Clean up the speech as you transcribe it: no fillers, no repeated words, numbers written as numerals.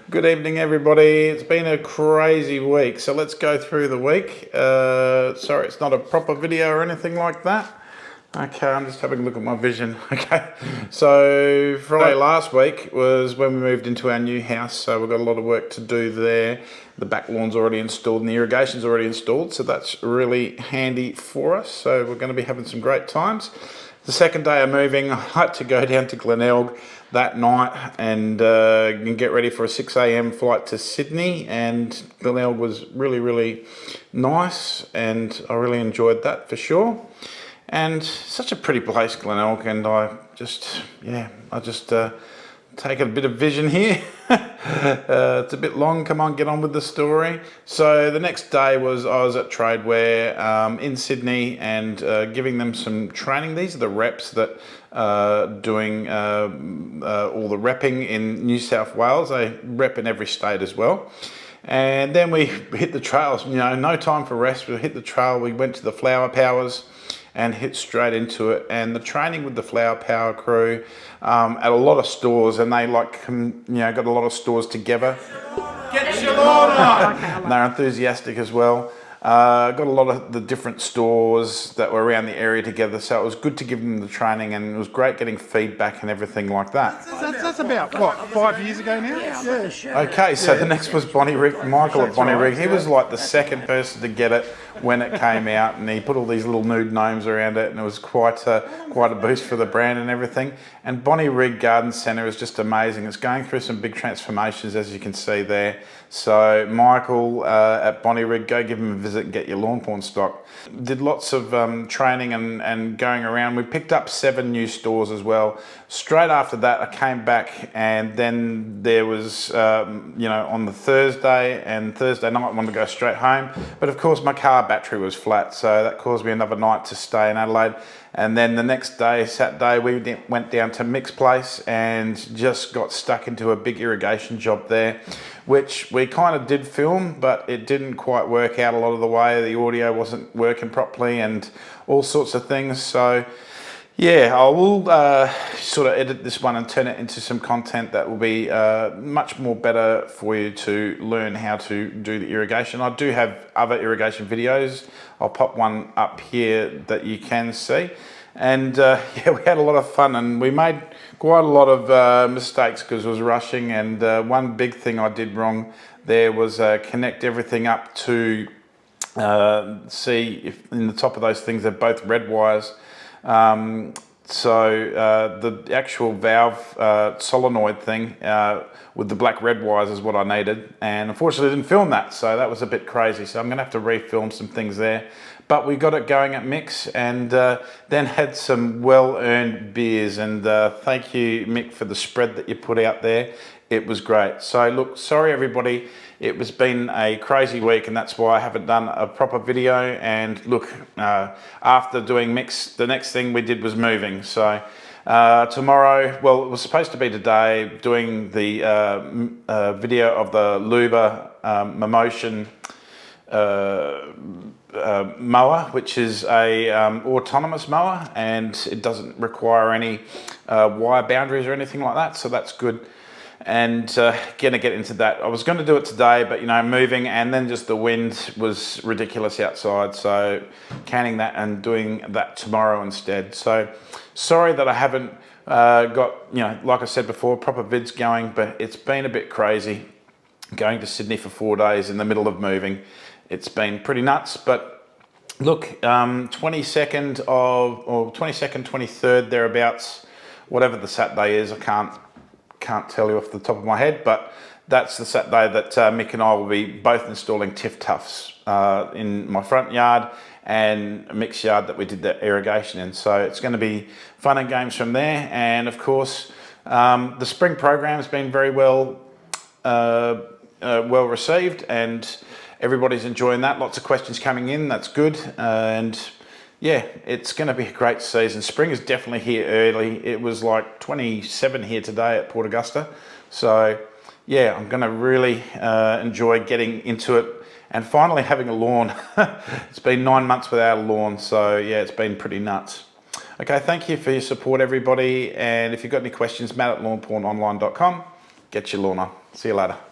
Good evening, everybody. It's been a crazy week, so let's go through the week. Sorry, it's not a proper video or anything like that. Okay, I'm just having a look at my vision. Okay, so Friday last week was when we moved into our new house, so we've got a lot of work to do there. The back lawn's already installed and the irrigation's already installed, so that's really handy for us. So we're going to be having some great times. The second day of moving, I had to go down to Glenelg that night and get ready for a 6 a.m. flight to Sydney, and Glenelg was really nice and I really enjoyed that for sure. And such a pretty place, Glenelg, and I just take a bit of vision here. It's a bit long, come on, get on with the story. So the next day I was at Tradeware in Sydney and giving them some training. These are the reps that doing all the repping in New South Wales. They rep in every state as well. And then we hit the trails, no time for rest. We hit the trail, we went to the Flower Powers and hit straight into it. And the training with the Flower Power crew at a lot of stores, and they got a lot of stores together. Get your lawn on! They're enthusiastic as well. Got a lot of the different stores that were around the area together, so it was good to give them the training, and it was great getting feedback and everything like that. That's about, what, 5 years ago now? Yeah. Okay, so the next was Bonnie Rig, Michael at Bonnie Rig. He was like the second person to get it when it came out, and he put all these little nude gnomes around it, and it was quite a boost for the brand and everything. And Bonnie Rig Garden Centre is just amazing. It's going through some big transformations, as you can see there. So Michael at Bonnie Rig, go give him a visit and get your Lawnporn stock. Did lots of training and going around. We picked up 7 new stores as well. Straight after that, I came back, and then there was, on the Thursday night, I wanted to go straight home. But of course, my car battery was flat, so that caused me another night to stay in Adelaide. And then the next day, Saturday, we went down to Mick's place and just got stuck into a big irrigation job there, which we kind of did film, but it didn't quite work out a lot of the way. The audio wasn't working properly and all sorts of things. So yeah, I will sort of edit this one and turn it into some content that will be much more better for you to learn how to do the irrigation. I do have other irrigation videos. I'll pop one up here that you can see. And yeah, we had a lot of fun, and we made quite a lot of mistakes because I was rushing. And one big thing I did wrong there was connect everything up to see if in the top of those things they're both red wires. So the actual valve solenoid thing with the black red wires is what I needed, and unfortunately I didn't film that, so that was a bit crazy. So I'm gonna have to refilm some things there, but we got it going at Mick's, and then had some well-earned beers, and thank you, Mick, for the spread that you put out there. It was great. So look, sorry everybody, it was been a crazy week, and that's why I haven't done a proper video. And look, after doing Mix, the next thing we did was moving. So tomorrow, well, it was supposed to be today, doing the video of the Luba Momotion mower, which is a autonomous mower, and it doesn't require any wire boundaries or anything like that, so that's good. And gonna get into that. I was going to do it today, but moving, and then just the wind was ridiculous outside, so canning that and doing that tomorrow instead. So sorry that I haven't got, like I said before, proper vids going, but it's been a bit crazy going to Sydney for 4 days in the middle of moving. It's been pretty nuts. But look, 22nd, 23rd thereabouts, whatever the Saturday is, I can't tell you off the top of my head, but that's the Saturday that Mick and I will be both installing Tiff Tuffs in my front yard and Mick's yard that we did the irrigation in. So it's going to be fun and games from there. And of course, the spring program has been very well received, and everybody's enjoying that. Lots of questions coming in, that's good. And yeah, it's going to be a great season. Spring is definitely here early. It was like 27 here today at Port Augusta. So yeah, I'm going to really enjoy getting into it and finally having a lawn. It's been 9 months without a lawn, so yeah, it's been pretty nuts. Okay, thank you for your support, everybody. And if you've got any questions, matt@lawnpornonline.com. Get your lawn on. See you later.